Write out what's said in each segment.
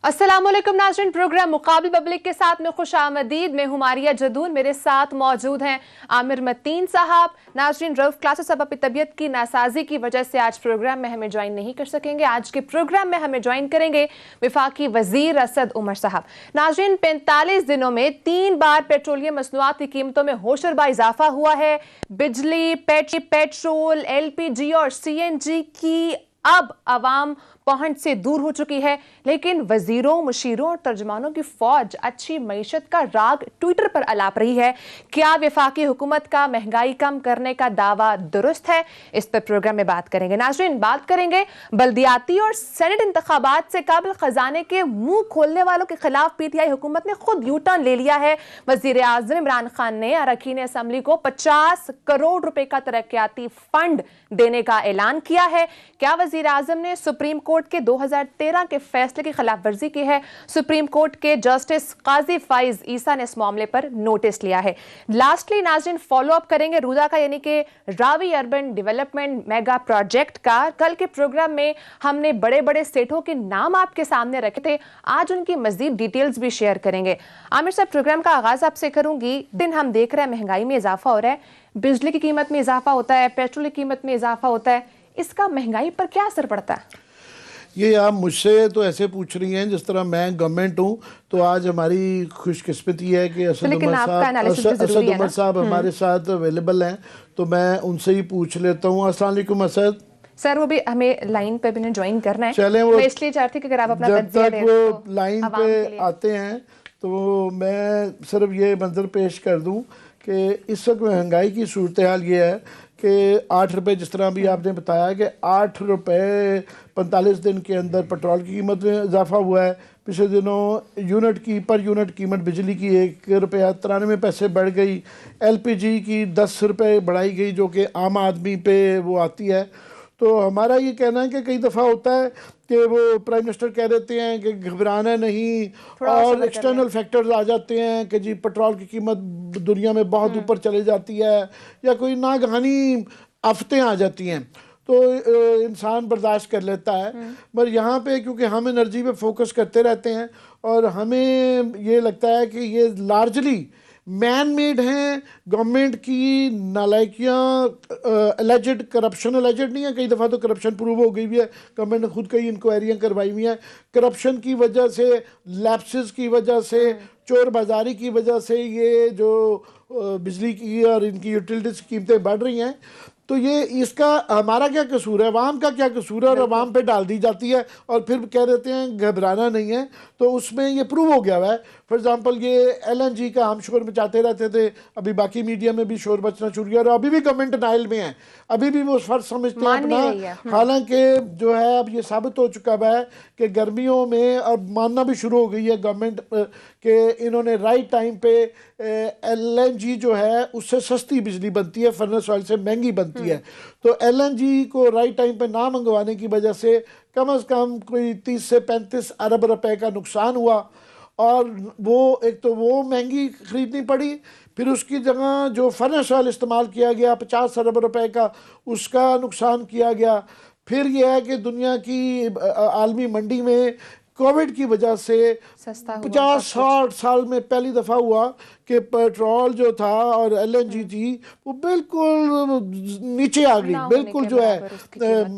अस्सलामुअलैकुम नाज़रीन, programme मुकाबिल public के साथ में खुश आमदीद। मैं हूं मारिया जदून, मेरे साथ मौजूद हैं आमिर मतीन साहब। नाज़रीन, रऊफ क्लास साहब अपनी तबीयत की नासाजी की वजह से आज प्रोग्राम में हमें ज्वाइन नहीं कर सकेंगे। आज के प्रोग्राम में हमें ज्वाइन करेंगे वफाकी वजीर असद उमर साहब। नाज़रीन, 45 दिनों में 3 बार पेट्रोलियम मसनूआत की कीमतों में होशरबा इजाफा हुआ है। बिजली, पेट्रोल, LPG और CNG की अब आवाम पहुंच से दूर हो चुकी है, लेकिन वजीरों, मुशीरों और तर्जमानों की फौज अच्छी मईशत का राग ट्विटर पर अलाप रही है। क्या वफाकी हुकूमत का महंगाई कम करने का दावा दुरुस्त है? इस पर प्रोग्राम में बात करेंगे। नाज़रीन, बात करेंगे बल्दियाती और सेनेट इंतखाबात से काबिल खजाने के मुंह खोलने वालों के खिलाफ PTI हुकूमत ने खुद यू टर्न ले लिया है। वजीर आजम इमरान खान ने अरकान असम्बली को 50 करोड़ रुपए का तरक्याती फंड देने का ऐलान किया है। क्या वजीर आजम ने सुप्रीम कोर्ट के 2013 के फैसले की खिलाफ वर्जी की है? सुप्रीम कोर्ट के जस्टिस काजी फाइज ईसा ने इस मामले पर नोटिस लिया है। लास्टली नाज़रीन, फॉलो अप करेंगे रूदा का यानी कि Ravi urban development mega project का। कल के प्रोग्राम में हमने बड़े बड़े सेठों के नाम आपके सामने रखे थे, आज उनकी मजीद डिटेल्स भी शेयर करेंगे। आमिर साहब, प्रोग्राम का आगाज आपसे करूंगी। दिन हम देख रहे हैं महंगाई में इजाफा हो रहा है, बिजली की कीमत में इजाफा होता है, पेट्रोल की कीमत में इजाफा होता है, इसका महंगाई पर क्या असर पड़ता है? ये आप मुझसे तो ऐसे पूछ रही हैं जिस तरह मैं गवर्नमेंट हूँ। तो आज हमारी खुशकिस्मती है कि असद उमर साहब हमारे साथ अवेलेबल हैं, तो मैं उनसे ही पूछ लेता हूँ। अस्सलाम वालेकुम असद सर, वो भी हमें लाइन पे भी ज्वाइन करना है। चलें, वो मैं इसलिए चाहती हूं कि अगर आप अपना जब तक वो तो लाइन पे आते हैं तो मैं सिर्फ ये मंजर पेश कर दूं कि इस वक्त महंगाई की सूरत हाल ये है कि 8 रुपये, जिस तरह अभी आपने बताया कि 8 रुपये 45 दिन के अंदर पेट्रोल की कीमत में इजाफा हुआ है। पिछले दिनों पर यूनिट कीमत बिजली की 1 रुपया 93 पैसे बढ़ गई। LPG की 10 रुपये बढ़ाई गई, जो कि आम आदमी पे वो आती है। तो हमारा ये कहना है कि कई दफ़ा होता है कि वो प्राइम मिनिस्टर कह देते हैं कि घबराना नहीं, और एक्सटर्नल फैक्टर्स आ जाते हैं कि जी पेट्रोल की कीमत दुनिया में बहुत ऊपर चली जाती है, या कोई नागहानी आफतें आ जाती हैं, तो इंसान बर्दाश्त कर लेता है। मगर यहाँ पे क्योंकि हम एनर्जी पे फोकस करते रहते हैं और हमें ये लगता है कि ये लार्जली मैन मेड हैं, गवर्नमेंट की नालायकियाँ, एलिजेड करप्शन, एलिजेड नहीं है, कई दफ़ा तो करप्शन प्रूव हो गई भी है। गवर्नमेंट ने खुद कई इंक्वायरियाँ करवाई हुई हैं। करप्शन की वजह से, लैप्सेस की वजह से, चोर बाजारी की वजह से ये जो बिजली की और इनकी यूटिलिटीज़ की कीमतें बढ़ रही हैं। तो ये इसका हमारा क्या कसूर है, अवाम का क्या कसूर है, और अवाम पे डाल दी जाती है और फिर कह देते हैं घबराना नहीं है। तो उसमें ये प्रूव हो गया हुआ है। फॉर एग्जांपल ये LNG का हम शोर मचाते रहते थे, अभी बाकी मीडिया में भी शोर मचना शुरू किया, और अभी भी गवर्नमेंट नाइल में है, अभी भी वो फर्ज समझते हैं अपना। हालांकि जो है अब ये साबित हो चुका है कि गर्मियों में अब मानना भी शुरू हो गई है गवर्नमेंट कि इन्होंने राइट टाइम पे LNG जो है उससे सस्ती बिजली बनती है, फर्नेस ऑयल से महंगी बनती है। तो LNG को राइट टाइम पे ना मंगवाने की वजह से कम कोई 30 से 35 अरब रुपए का नुकसान हुआ, और वो एक तो वो महंगी खरीदनी पड़ी, फिर उसकी जगह जो फर्नेस ऑयल इस्तेमाल किया गया 50 अरब रुपए का, उसका नुकसान किया गया। फिर यह है कि दुनिया की आलमी मंडी में कोविड की वजह से 50-60 साल में पहली दफ़ा हुआ कि पेट्रोल जो था और LNG थी वो बिल्कुल नीचे आ गई, बिल्कुल जो है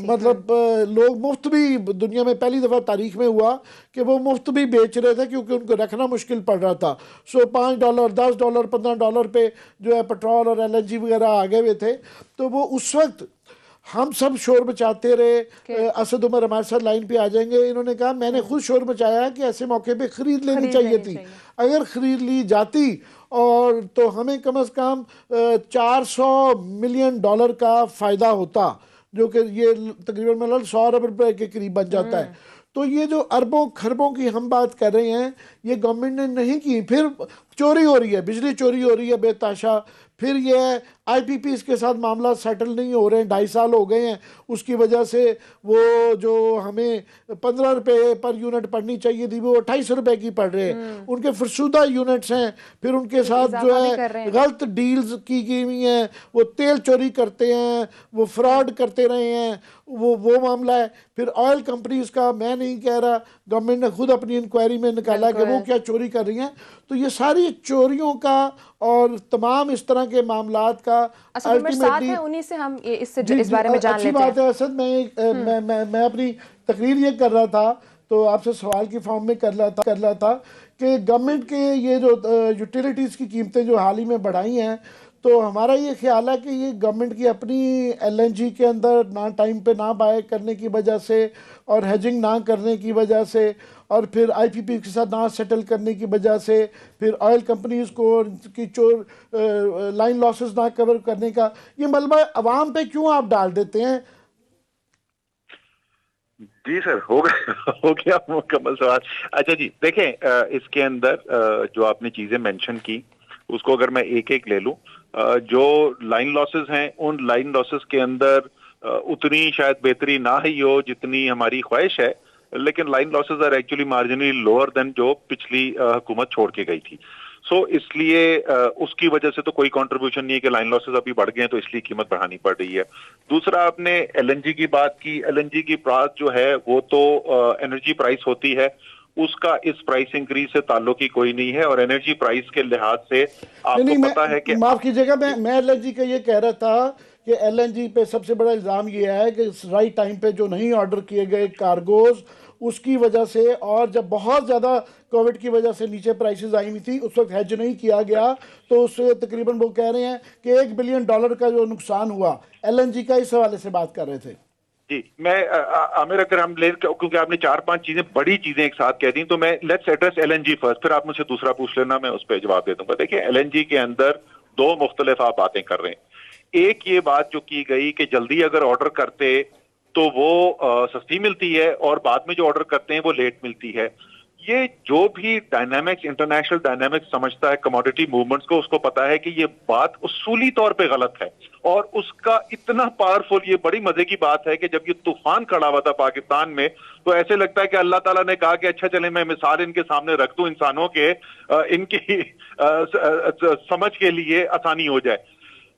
मतलब लोग मुफ्त भी, दुनिया में पहली दफ़ा तारीख में हुआ कि वो मुफ्त भी बेच रहे थे क्योंकि उनको रखना मुश्किल पड़ रहा था। सो $5, $10, $15 पे जो है पेट्रोल और LNG वगैरह आ गए हुए थे। तो वो उस वक्त हम सब शोर मचाते रहे। असद उमर हमारे साथ लाइन पे आ जाएंगे। इन्होंने कहा मैंने खुद शोर मचाया कि ऐसे मौके पे खरीद लेनी चाहिए थी। अगर खरीद ली जाती और तो हमें कम से कम $400 मिलियन का फ़ायदा होता, जो कि ये तकरीबन मतलब 100 अरब रुपए के करीब बन जाता है। तो ये जो अरबों खरबों की हम बात कर रहे हैं, ये गवर्नमेंट ने नहीं की। फिर चोरी हो रही है, बिजली चोरी हो रही है बेताशा। फिर ये है आईपीपीज के साथ मामला सेटल नहीं हो रहे हैं, 2.5 साल हो गए हैं। उसकी वजह से वो जो हमें 15 रुपए पर यूनिट पड़नी चाहिए थी वो 28 रुपए की पड़ रहे हैं। उनके फरशुदा यूनिट्स हैं, फिर उनके साथ जो इजाफा भी कर रहे है हैं। गलत डील्स की हुई हैं, वो तेल चोरी करते हैं, वो फ्रॉड करते रहे हैं, वो मामला है। फिर ऑयल कंपनीज का मैं नहीं कह रहा, गवर्नमेंट ने खुद अपनी इंक्वायरी में निकाला कि वो बिल्कुल। क्या चोरी कर रही हैं। तो ये सारी चोरियों का और तमाम इस तरह के मामलात का असद उमर साथ अल्टीमेटली हैं, उन्हीं से हम इस जी बारे में जान अच्छी लेते बात हैं। है असद। मैं अपनी तकरीर ये कर रहा था, तो आपसे सवाल की फॉर्म में कर रहा था कि गवर्नमेंट के ये जो यूटिलिटीज़ की कीमतें जो हाल ही में बढ़ाई हैं, तो हमारा ये ख्याल है कि ये गवर्नमेंट की अपनी एलएनजी के अंदर ना टाइम पे ना बाय करने की वजह से और हेजिंग ना करने की वजह से और फिर आईपीपी के साथ ना सेटल करने की वजह से, फिर ऑयल कंपनीज को की चोर लाइन लॉसेस ना कवर करने का, ये मलबा अवाम पे क्यों आप डाल देते हैं? जी सर, हो गया मुकम्मल सवाल। अच्छा जी देखें, इसके अंदर जो आपने चीजें मेंशन की उसको अगर मैं एक एक ले लूं, जो लाइन लॉसेस हैं उन लाइन लॉसेस के अंदर उतनी शायद बेहतरी ना ही हो जितनी हमारी ख्वाहिश है, लेकिन line losses are actually marginally lower than जो पिछली हुकूमत छोड़ के गई थी। सो इसलिए उसकी वजह से तो कोई कंट्रीब्यूशन नहीं है कि लाइन लॉसेस अभी बढ़ गए हैं तो इसलिए कीमत बढ़ानी पड़ रही है। दूसरा, आपने एलएनजी की बात की। एलएनजी की प्राइस जो है वो तो एनर्जी प्राइस होती है, उसका इस प्राइस इंक्रीज से ताल्लुक ही कोई नहीं है। और एनर्जी प्राइस के लिहाज से आपको पता है कि माफ कीजिएगा, मैं एलएनजी का ये कह रहा था कि एलएनजी पे सबसे बड़ा इल्ज़ाम ये है कि राइट टाइम पे जो नहीं ऑर्डर किए गए कार्गोज, उसकी वजह से, और जब बहुत ज़्यादा कोविड की वजह से नीचे प्राइसेस आई हुई थी उस वक्त हेज नहीं किया गया, तो उससे तकरीबन वो कह रहे हैं कि $1 बिलियन का जो नुकसान हुआ एलएनजी का, इस हवाले से बात कर रहे थे। जी मैं आमिर, अगर हम ले, क्योंकि आपने 4-5 चीजें, बड़ी चीजें एक साथ कह दी, तो मैं लेट्स एड्रेस एलएनजी फर्स्ट, फिर आप मुझसे दूसरा पूछ लेना, मैं उस पर जवाब दे दूंगा। देखिए, एलएनजी के अंदर दो मुख्तलिफ आप बातें कर रहे हैं। एक ये बात जो की गई कि जल्दी अगर ऑर्डर करते तो वो सस्ती मिलती है और बाद में जो ऑर्डर करते हैं वो लेट मिलती है। ये जो भी डायनामिक्स, इंटरनेशनल डायनामिक्स समझता है कमोडिटी मूवमेंट्स को, उसको पता है कि ये बात उसूली तौर पे गलत है। और उसका इतना पावरफुल, ये बड़ी मजे की बात है कि जब ये तूफान खड़ा हुआ था पाकिस्तान में, तो ऐसे लगता है कि अल्लाह ताला ने कहा कि अच्छा चले मैं मिसाल इनके सामने रख दूं इंसानों के, इनकी समझ के लिए आसानी हो जाए।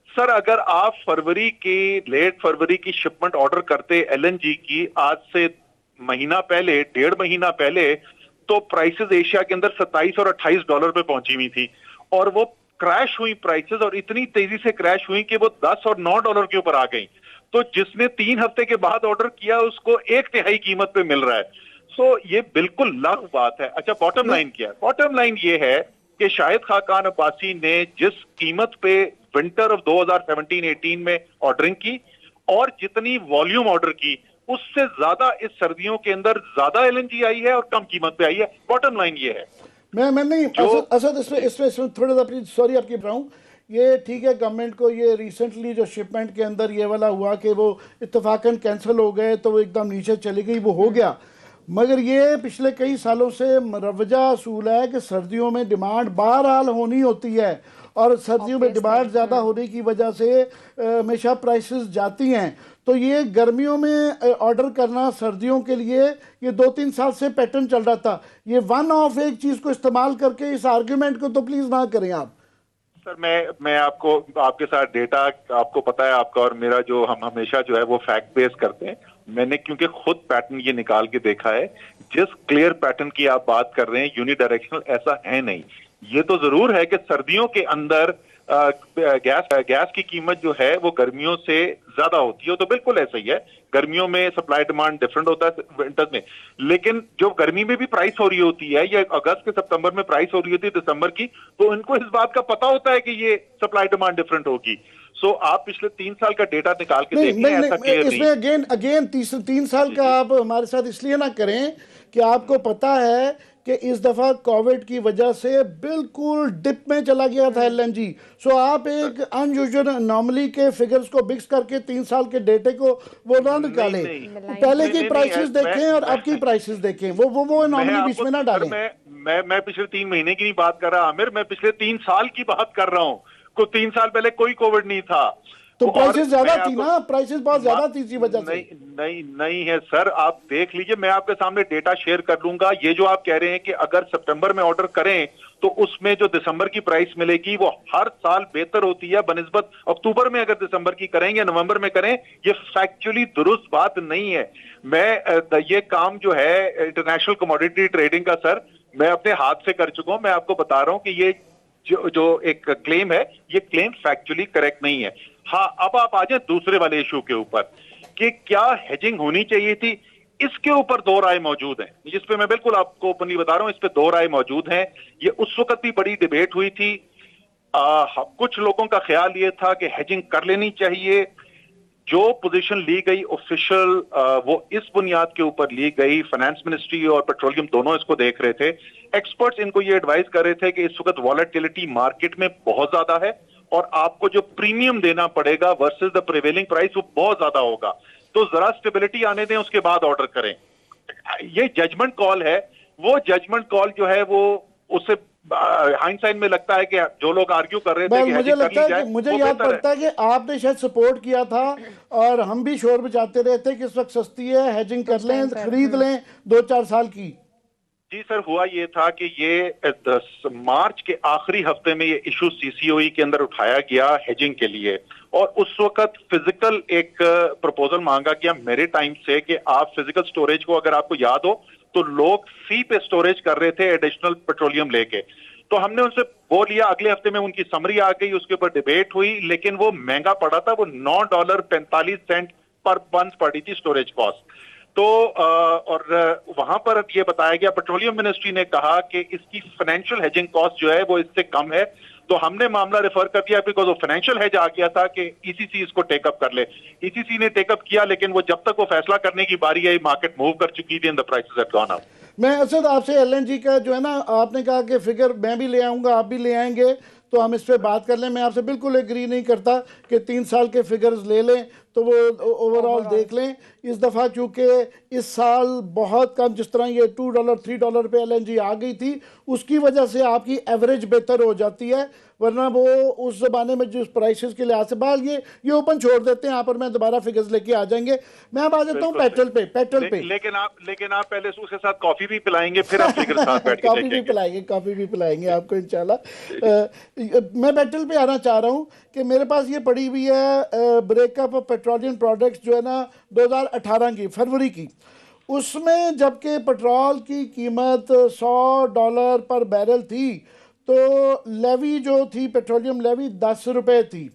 सर, अगर आप फरवरी की, लेट फरवरी की शिपमेंट ऑर्डर करते एलएनजी की आज से महीना पहले, 1.5 महीना पहले, तो प्राइसेस एशिया के अंदर $27 और $28 पे पहुंची हुई थी। और वो क्रैश हुई प्राइसेस, और इतनी तेजी से क्रैश हुई कि वो $10 और $9 के ऊपर आ गई। तो जिसने 3 हफ्ते के बाद ऑर्डर किया उसको 1/3 कीमत पे मिल रहा है। सो ये बिल्कुल लागू बात है। अच्छा, बॉटम लाइन क्या है? बॉटम लाइन ये है कि शाहिद खाकान अब्बासी ने जिस कीमत पे विंटर ऑफ 2017-18 में ऑर्डरिंग की और जितनी वॉल्यूम ऑर्डर की, उससे ज्यादा इस सर्दियों के अंदर ज्यादा एलएनजी आई है और कम कीमत पे आई है। बॉटम लाइन ये है। मैं नहीं असद इसमें थोड़ा सा अपनी सॉरी आपकी रहा हूँ। ये ठीक है, गवर्नमेंट को ये रिसेंटली जो शिपमेंट के अंदर ये वाला हुआ कि वो इत्तफाकन कैंसिल हो गए तो वो एकदम नीचे चली गई, वो हो गया। मगर ये पिछले कई सालों से मरवजा असूल है कि सर्दियों में डिमांड बहरहाल होनी होती है, और सर्दियों में डिमांड ज़्यादा होने की वजह से हमेशा प्राइसेस जाती हैं। तो ये गर्मियों में ऑर्डर करना सर्दियों के लिए ये 2-3 साल से पैटर्न चल रहा था। ये वन ऑफ एक चीज़ को इस्तेमाल करके इस आर्ग्यूमेंट को तो प्लीज़ ना करें आप। सर, मैं आपको, आपके साथ डेटा आपको पता है, आपका और मेरा जो हम हमेशा जो है वो फैक्ट बेस करते हैं। मैंने क्योंकि खुद पैटर्न ये निकाल के देखा है, जिस क्लियर पैटर्न की आप बात कर रहे हैं यूनिडायरेक्शनल ऐसा है नहीं। ये तो जरूर है कि सर्दियों के अंदर गैस की कीमत जो है वो गर्मियों से ज्यादा होती है, तो बिल्कुल ऐसा ही है। गर्मियों में सप्लाई डिमांड डिफरेंट होता है विंटर में, लेकिन जो गर्मी में भी प्राइस हो रही होती है, या अगस्त के सितंबर में प्राइस हो रही होती है दिसंबर की, तो इनको इस बात का पता होता है कि ये सप्लाई डिमांड डिफरेंट होगी। सो आप पिछले 3 साल का डेटा निकाल के देखें, ऐसा क्लियर नहीं। इसमें अगेन 3 साल का आप हमारे साथ इसलिए ना करें कि आपको पता है कि इस दफा कोविड की वजह से बिल्कुल डिप में चला गया था एलएनजी। सो आप एक अनयूजुअल अनोमली के फिगर्स को मिक्स करके 3 साल के डेटे को वो ना निकालें। पहले की प्राइसेस देखें और अब की प्राइसेस देखें, वो अनोमली बीच में ना डालें। मैं पिछले 3 महीने की नहीं बात कर रहा आमिर, मैं पिछले 3 साल की बात कर रहा हूँ। 3 साल पहले कोई कोविड नहीं था। तो और प्राइसेस ज्यादा मैं थी ना, प्राइसेस बहुत ज्यादा थी इसी वजह से। नहीं है सर, आप देख लीजिए, मैं आपके सामने डेटा शेयर कर लूंगा। ये जो आप कह रहे हैं कि अगर सितंबर में ऑर्डर करें तो उसमें जो दिसंबर की प्राइस मिलेगी वो हर साल बेहतर होती है बनिस्बत अक्टूबर में अगर दिसंबर की करें या नवंबर में करें, ये फैक्चुअली दुरुस्त बात नहीं है। मैं ये काम जो है इंटरनेशनल कमोडिटी ट्रेडिंग का सर, मैं अपने हाथ से कर चुका हूं। मैं आपको बता रहा हूं कि ये जो एक क्लेम है, ये क्लेम फैक्चुअली करेक्ट नहीं है। हाँ, अब आप आ जाए दूसरे वाले इशू के ऊपर कि क्या हेजिंग होनी चाहिए थी। इसके ऊपर दो राय मौजूद हैं, जिस पे मैं बिल्कुल आपको ओपनली बता रहा हूं, इस पे दो राय मौजूद हैं। ये उस वक्त भी बड़ी डिबेट हुई थी। कुछ लोगों का ख्याल ये था कि हेजिंग कर लेनी चाहिए। जो पोजीशन ली गई ऑफिशियल, वो इस बुनियाद के ऊपर ली गई, फाइनेंस मिनिस्ट्री और पेट्रोलियम दोनों इसको देख रहे थे। एक्सपर्ट्स इनको ये एडवाइस कर रहे थे कि इस वक्त वॉलेटिलिटी मार्केट में बहुत ज्यादा है और आपको जो प्रीमियम देना पड़ेगा वर्सेस द प्रिवेलिंग प्राइस वो बहुत ज्यादा होगा, तो जरा स्टेबिलिटी आने दें, उसके बाद ऑर्डर करें। ये जजमेंट कॉल है। वो जजमेंट कॉल जो है वो उससे हाइंडसाइड में लगता है कि जो लोग आर्ग्यू कर रहे थे कि मुझे लगता है कि मुझे याद पड़ता है कि आपने शायद सपोर्ट किया था और हम भी शोर बचाते रहे थे कि इस वक्त सस्ती है, हेजिंग कर लें, खरीद लें 2-4 साल की। जी सर, हुआ ये था कि ये मार्च के आखिरी हफ्ते में ये इशू सीसीओई के अंदर उठाया गया हेजिंग के लिए, और उस वक्त फिजिकल एक प्रपोजल मांगा गया मेरे टाइम से कि आप फिजिकल स्टोरेज को, अगर आपको याद हो तो लोग सी पे स्टोरेज कर रहे थे एडिशनल पेट्रोलियम लेके, तो हमने उनसे वो लिया। अगले हफ्ते में उनकी समरी आ गई, उसके ऊपर डिबेट हुई, लेकिन वो महंगा पड़ा था। वो $9.45 पर मंथ पड़ी थी स्टोरेज कॉस्ट। तो और वहां पर ये बताया गया, पेट्रोलियम मिनिस्ट्री ने कहा कि इसकी फाइनेंशियल हेजिंग कॉस्ट जो है वो इससे कम है। तो हमने मामला रेफर कर दिया बिकॉज वो फाइनेंशियल हेज आ गया था कि ईसीसी इसको टेकअप कर ले। ईसीसी ने टेकअप किया, लेकिन वो जब तक वो फैसला करने की बारी आई, मार्केट मूव कर चुकी थी and the prices had gone up. मैं असद आपसे एलएनजी का जो है ना, आपने कहा कि फिगर मैं भी ले आऊंगा, आप भी ले आएंगे, तो हम इस पे बात कर लें। मैं आपसे बिल्कुल एग्री नहीं करता कि 3 साल के फिगर्स ले लें, तो वो ओवरऑल देख लें। इस दफ़ा चूँकि इस साल बहुत कम, जिस तरह ये $2 $3 पे एलएनजी आ गई थी, उसकी वजह से आपकी एवरेज बेहतर हो जाती है, वरना वो उस ज़माने में जिस प्राइसेस के लिहाज से बाल ये ओपन छोड़ देते हैं। यहाँ पर मैं दोबारा फिगर्स लेके आ जाएंगे। मैं अब आ जाता हूँ पेट्रोल पे। लेकिन आप पहले उसके साथ कॉफी भी पिलाएंगे, फिर आप फिगर साथ बैठ के कॉफी भी पिलाएंगे आपको इंशाल्लाह। मैं पेट्रोल पे आना चाह रहा हूँ कि मेरे पास ये पड़ी हुई है ब्रेकअप ऑफ पेट्रोलियम प्रोडक्ट्स जो है ना 2018 की फरवरी की। उसमें जबकि पेट्रोल की कीमत $100 पर बैरल थी, तो लेवी जो थी, पेट्रोलियम लेवी 10 रुपये थी।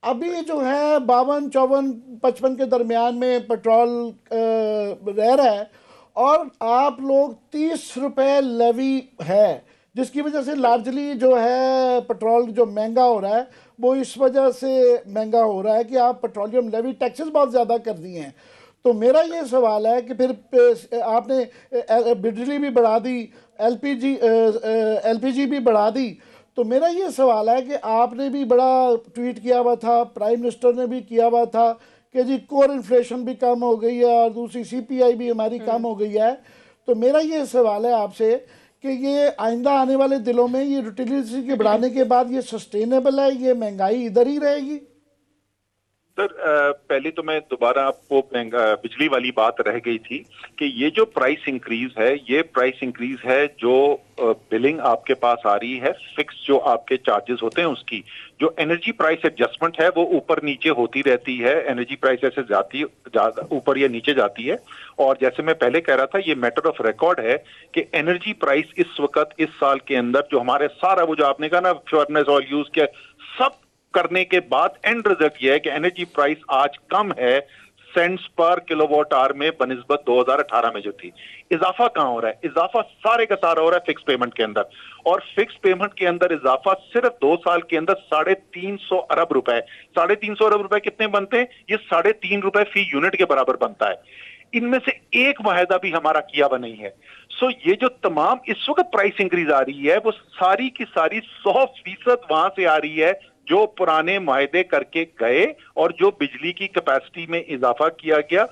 अभी जो है 52, 54, 55 के दरमियान में पेट्रोल रह रहा है, और आप लोग 30 रुपये लेवी है, जिसकी वजह से लार्जली जो है पेट्रोल जो महंगा हो रहा है वो इस वजह से महंगा हो रहा है कि आप पेट्रोलियम लेवी टैक्सेस बहुत ज़्यादा कर दिए हैं। तो मेरा ये सवाल है कि फिर आपने बिजली भी बढ़ा दी, एलपीजी भी बढ़ा दी, तो मेरा ये सवाल है कि आपने भी बड़ा ट्वीट किया हुआ था, प्राइम मिनिस्टर ने भी किया हुआ था कि जी कोर इन्फ्लेशन भी कम हो गई है और दूसरी सीपीआई भी हमारी कम हो गई है। तो मेरा ये सवाल है आपसे कि ये आइंदा आने वाले दिनों में ये यूटिलिटी के बढ़ाने के बाद ये सस्टेनेबल है, ये महंगाई इधर ही रहेगी? सर, पहले तो मैं दोबारा आपको बिजली वाली बात रह गई थी कि ये जो प्राइस इंक्रीज है, ये प्राइस इंक्रीज है जो बिलिंग आपके पास आ रही है, फिक्स जो आपके चार्जेस होते हैं उसकी। जो एनर्जी प्राइस एडजस्टमेंट है वो ऊपर नीचे होती रहती है, एनर्जी प्राइस ऐसे जाती ऊपर या नीचे जाती है। और जैसे मैं पहले कह रहा था, ये मैटर ऑफ रिकॉर्ड है कि एनर्जी प्राइस इस वक्त, इस साल के अंदर जो हमारे सारा वो जो आपने कहा ना फर्नेस ऑयल यूज किया, सब करने के बाद एंड रिजल्ट ये है कि एनर्जी प्राइस आज कम है सेंट्स पर किलोवाट आवर में बनिस्बत 2018 में जो थी। इजाफा कहां हो रहा है? इजाफा सारे का सारा हो रहा है फिक्स पेमेंट के अंदर, और फिक्स पेमेंट के अंदर इजाफा सिर्फ 2 साल के अंदर 350 अरब रुपए। 350 अरब रुपए कितने बनते हैं? ये 3.5 रुपए फी यूनिट के बराबर बनता है। इनमें से एक वायदा भी हमारा किया हुआ नहीं है। सो ये जो तमाम इस वक्त प्राइस इंक्रीज आ रही है, वो सारी की सारी 100% वहां से आ रही है जो पुराने मुआहदे करके गए और जो बिजली की कैपेसिटी में इजाफा किया गया।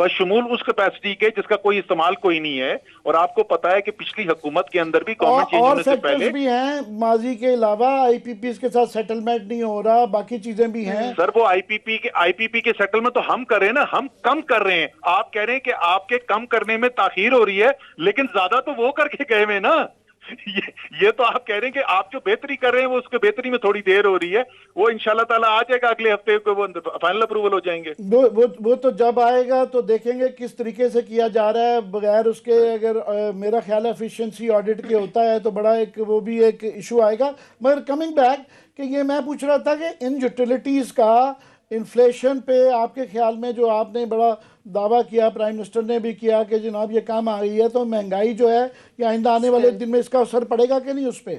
बशमूल उस कैपेसिटी के जिसका कोई इस्तेमाल कोई नहीं है। और आपको पता है कि पिछली हुकूमत के अंदर भी गवर्नमेंट चेंज होने से पहले भी हैं माजी के अलावा, आईपीपी के साथ सेटलमेंट नहीं हो रहा, बाकी चीजें भी हैं। सर वो आईपीपी के सेटलमेंट तो हम कर रहे हैं ना, हम कम कर रहे हैं। आप कह रहे हैं कि आपके कम करने में ताखीर हो रही है, लेकिन ज्यादा तो वो करके गए हुए ना। ये तो आप कह रहे हैं कि आप जो बेहतरी कर रहे हैं वो उसके बेहतरी में थोड़ी देर हो रही है। वो इंशाल्लाह ताला आ जाएगा, अगले हफ्ते को वो फाइनल अप्रूवल हो जाएंगे। वो तो जब आएगा तो देखेंगे किस तरीके से किया जा रहा है बगैर उसके। अगर मेरा ख्याल है एफिशिएंसी ऑडिट के होता है तो बड़ा एक वो भी एक इशू आएगा। मगर कमिंग बैक कि ये मैं पूछ रहा था कि इन यूटिलिटीज़ का इन्फ्लेशन पे आपके ख्याल में, जो आपने बड़ा दावा किया, प्राइम मिनिस्टर ने भी किया कि जनाब ये काम आ गई है, तो महंगाई जो है ये आइंदा आने वाले दिन में इसका असर पड़ेगा कि नहीं उस पर?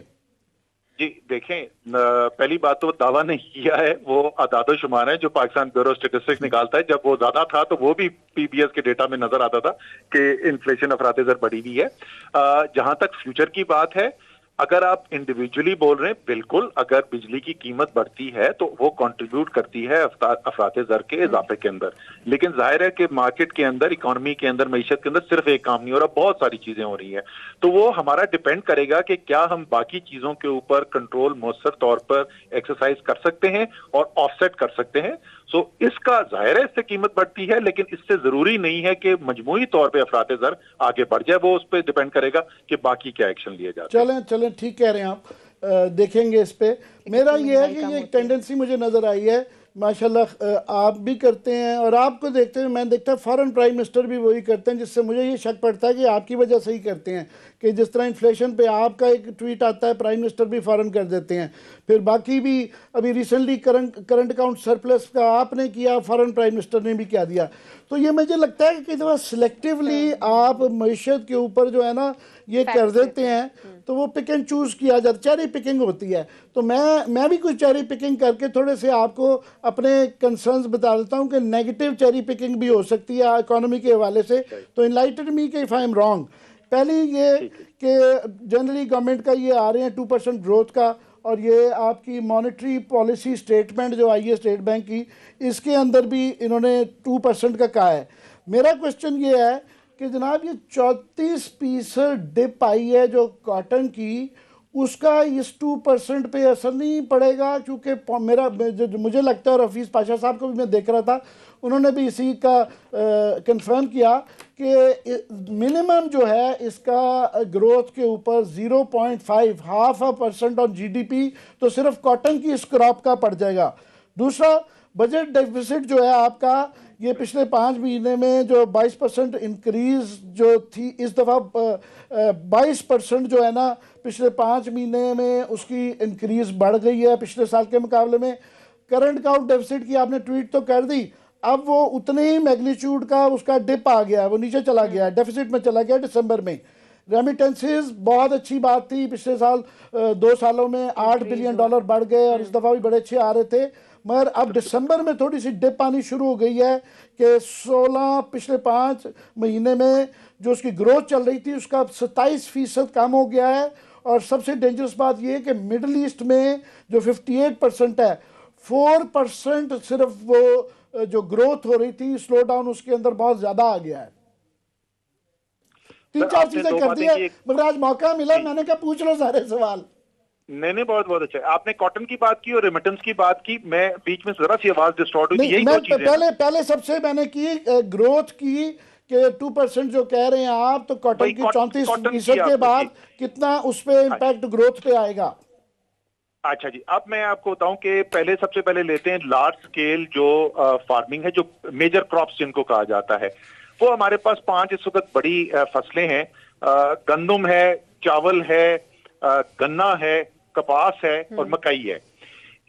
जी देखें, पहली बात तो दावा नहीं किया है, वो आदाद शुमार है जो पाकिस्तान ब्यूरो स्टेटिस्टिक्स निकालता है। जब वो ज्यादा था तो वो भी पीबीएस के डेटा में नजर आता था कि इन्फ्लेशन अफरात-ए-ज़र बढ़ी हुई है। जहां तक फ्यूचर की बात है, अगर आप इंडिविजुअली बोल रहे हैं, बिल्कुल अगर बिजली की कीमत बढ़ती है तो वो कंट्रीब्यूट करती है अफरात-ए-ज़र के इजाफे के अंदर। लेकिन जाहिर है कि मार्केट के अंदर, इकोनॉमी के अंदर, मईशत के अंदर सिर्फ एक काम नहीं हो रहा, बहुत सारी चीजें हो रही हैं। तो वो हमारा डिपेंड करेगा कि क्या हम बाकी चीजों के ऊपर कंट्रोल मौसर तौर पर एक्सरसाइज कर सकते हैं और ऑफसेट कर सकते हैं। सो इसका जाहिर है इससे कीमत बढ़ती है, लेकिन इससे जरूरी नहीं है कि मजमूई तौर पे अफरात-ए-ज़र आगे बढ़ जाए। वो उस पर डिपेंड करेगा कि बाकी क्या एक्शन लिए जाते हैं। चलें ठीक कह रहे हैं आप, देखेंगे इस पे। मेरा ये है कि ये एक टेंडेंसी मुझे नज़र आई है, माशाल्लाह आप भी करते हैं और आपको देखते हैं, मैं देखता हूँ फॉरेन प्राइम मिनिस्टर भी वही करते हैं, जिससे मुझे ये शक पड़ता है कि आपकी वजह से ही करते हैं कि जिस तरह इन्फ्लेशन पे आपका एक ट्वीट आता है, प्राइम मिनिस्टर भी फ़ौरन कर देते हैं। फिर बाकी भी अभी रिसेंटली करंट अकाउंट सरप्लस का आपने किया, फॉरेन प्राइम मिनिस्टर ने भी क्या दिया। तो ये मुझे लगता है कि कई दफ़ा सिलेक्टिवली आप मईशत के ऊपर जो है ना ये कर देते हैं, तो वो पिक एंड चूज़ किया जाता, चेरी पिकिंग होती है। तो मैं भी कुछ चेरी पिकिंग करके थोड़े से आपको अपने कंसर्न्स बता देता हूँ कि नेगेटिव चेरी पिकिंग भी हो सकती है इकोनॉमी के हवाले से। तो इनलाइटन मी कि इफ़ आई एम रॉन्ग। पहली ये कि जनरली गवर्नमेंट का ये आ रहे हैं 2% ग्रोथ का, और ये आपकी मॉनेटरी पॉलिसी स्टेटमेंट जो आई है स्टेट बैंक की, इसके अंदर भी इन्होंने 2% का कहा है। मेरा क्वेश्चन ये है कि जनाब ये 34% डिप आई है जो कॉटन की, उसका इस 2% पे असर नहीं पड़ेगा? क्योंकि मेरा मुझे लगता है, और हफीज़ पाशा साहब को भी मैं देख रहा था, उन्होंने भी इसी का कंफर्म किया कि मिनिमम जो है इसका ग्रोथ के ऊपर 0.5 0.5% ऑन जीडीपी तो सिर्फ कॉटन की इस क्रॉप का पड़ जाएगा। दूसरा, बजट डेफिसिट जो है आपका, ये पिछले 5 महीने में जो 22% इंक्रीज जो थी, इस दफ़ा 22% जो है ना पिछले 5 महीने में उसकी इंक्रीज बढ़ गई है पिछले साल के मुकाबले में। करंट अकाउंट डेफिसिट की आपने ट्वीट तो कर दी, अब वो उतने ही मैग्नीट्यूड का उसका डिप आ गया है, वो नीचे चला गया है, डेफिसिट में चला गया दिसंबर में। रेमिटेंसेस बहुत अच्छी बात थी, पिछले साल 2 सालों में $8 बिलियन बढ़ गए और इस दफ़ा भी बड़े अच्छे आ रहे थे। मगर अब दिसंबर में थोड़ी सी डिप आनी शुरू हो गई है कि 16 पिछले 5 महीने में जो उसकी ग्रोथ चल रही थी उसका 27% कम हो गया है। और सबसे डेंजरस बात यह है कि मिडल ईस्ट में जो 58% है, 4% सिर्फ वो जो ग्रोथ हो रही थी स्लो डाउन, उसके अंदर बहुत ज्यादा आ गया है। 3-4 चीजें कर दी है, मगर आज मौका मिला, मैंने कहा पूछ लो सारे सवाल। नहीं बहुत अच्छा। आपने कॉटन की बात की और रेमिटेंस की बात की, मैं बीच में जरा सी आवाज डिस्टॉर्ट हुई थी, यही दो चीजें। पहले सबसे मैंने की ग्रोथ की कि 2% जो कह रहे हैं आप, तो कॉटन की 34% के बाद कितना उस पे इम्पैक्ट ग्रोथ पे आएगा? अच्छा जी, अब मैं आपको बताऊं कि पहले सबसे पहले लेते हैं लार्ज स्केल जो फार्मिंग है, जो मेजर क्रॉप्स जिनको कहा जाता है। वो हमारे पास 5 इस वक्त बड़ी फसलें हैं। गंदम है, चावल है, गन्ना है, कपास है और मकई है।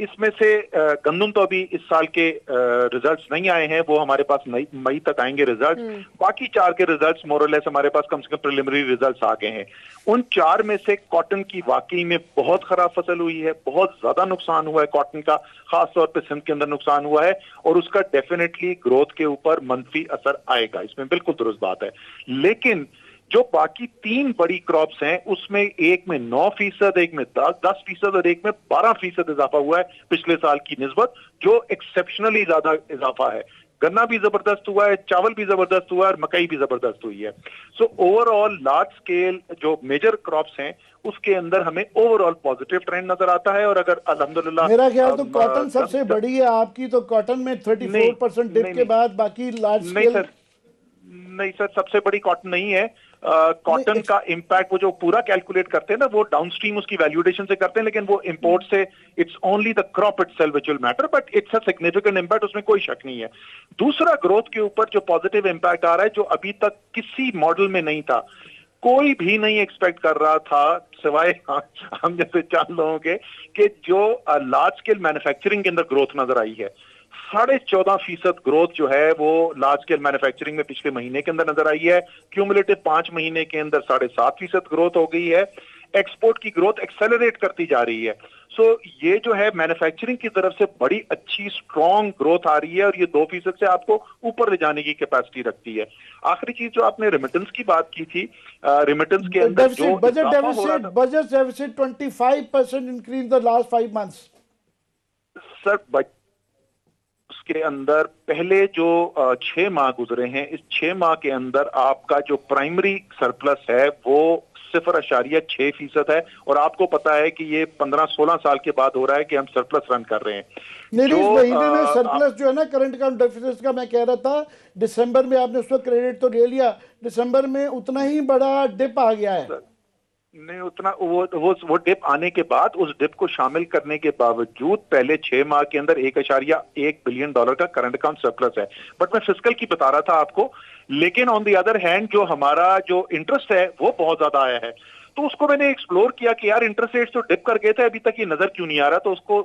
इसमें से गंदम तो अभी इस साल के रिजल्ट्स नहीं आए हैं, वो हमारे पास मई तक आएंगे रिजल्ट्स। बाकी 4 के रिजल्ट्स मोरलेस हमारे पास कम से कम प्रिलिमिनरी रिजल्ट्स आ गए हैं। उन 4 में से कॉटन की वाकई में बहुत खराब फसल हुई है, बहुत ज्यादा नुकसान हुआ है कॉटन का, खासतौर पे सिंध के अंदर नुकसान हुआ है, और उसका डेफिनेटली ग्रोथ के ऊपर मंफी असर आएगा, इसमें बिल्कुल दुरुस्त बात है। लेकिन जो बाकी 3 बड़ी क्रॉप्स हैं, उसमें एक में 9%, एक में 10% और एक में 12% इजाफा हुआ है पिछले साल की निस्बत, जो एक्सेप्शनली ज्यादा इजाफा है। गन्ना भी जबरदस्त हुआ है, चावल भी जबरदस्त हुआ है और मकई भी जबरदस्त हुई है। सो ओवरऑल लार्ज स्केल जो मेजर क्रॉप्स हैं उसके अंदर हमें ओवरऑल पॉजिटिव ट्रेंड नजर आता है। और अगर अल्हम्दुलिल्लाह मेरा ख्याल तो कॉटन सबसे बड़ी है आपकी, तो कॉटन में 34% डिप के बाद बाकी लार्ज नहीं स्केल। सर, नहीं सर, सबसे बड़ी कॉटन नहीं है। कॉटन का इम्पैक्ट वो जो पूरा कैलकुलेट करते हैं ना, वो डाउनस्ट्रीम उसकी वैल्यूएशन से करते हैं, लेकिन वो इंपोर्ट से it's only the crop itself which will matter, but it's a significant impact, उसमें कोई शक नहीं है। दूसरा, ग्रोथ के ऊपर जो पॉजिटिव इम्पैक्ट आ रहा है, जो अभी तक किसी मॉडल में नहीं था, कोई भी नहीं एक्सपेक्ट कर रहा था सिवाय हम जैसे 4 लोगों के, कि जो लार्ज स्केल मैन्युफैक्चरिंग के अंदर ग्रोथ नजर आई है। 14.5% ग्रोथ जो है वो लार्ज स्केल मैन्युफैक्चरिंग में पिछले महीने के अंदर नजर आई है। क्यूमुलेटिव 5 महीने के अंदर 7.5% ग्रोथ हो गई है। एक्सपोर्ट की ग्रोथ एक्सेलरेट करती जा रही है। सो ये जो है मैन्युफैक्चरिंग की तरफ से बड़ी अच्छी स्ट्रॉन्ग ग्रोथ आ रही है और ये 2% से आपको ऊपर ले जाने की कैपेसिटी रखती है। आखिरी चीज जो आपने रेमिटेंस की बात की थी, रेमिटेंस के अंदर जो budget deficit 25% increase the last 5 months. Sir उसके अंदर पहले जो 6 माह गुजरे हैं, इस 6 माह के अंदर आपका जो प्राइमरी सरप्लस है वो 0.6% है। और आपको पता है कि ये 15-16 साल के बाद हो रहा है कि हम सरप्लस रन कर रहे हैं। नहीं, इस महीने में सरप्लस जो है ना करंट अकाउंट डेफिसिट का, मैं कह रहा था दिसंबर में आपने उसका क्रेडिट तो ले लिया, दिसंबर में उतना ही बड़ा डिप आ गया है। नहीं, उतना वो डिप आने के बाद, उस डिप को शामिल करने के बावजूद पहले 6 माह के अंदर $1.1 बिलियन का करंट अकाउंट सरप्लस है। बट मैं फिस्कल की बता रहा था आपको, लेकिन ऑन द अदर हैंड जो हमारा जो इंटरेस्ट है वो बहुत ज्यादा आया है। तो उसको मैंने एक्सप्लोर किया कि यार इंटरेस्ट रेट्स तो डिप कर गए थे, अभी तक ये नजर क्यों नहीं आ रहा। तो उसको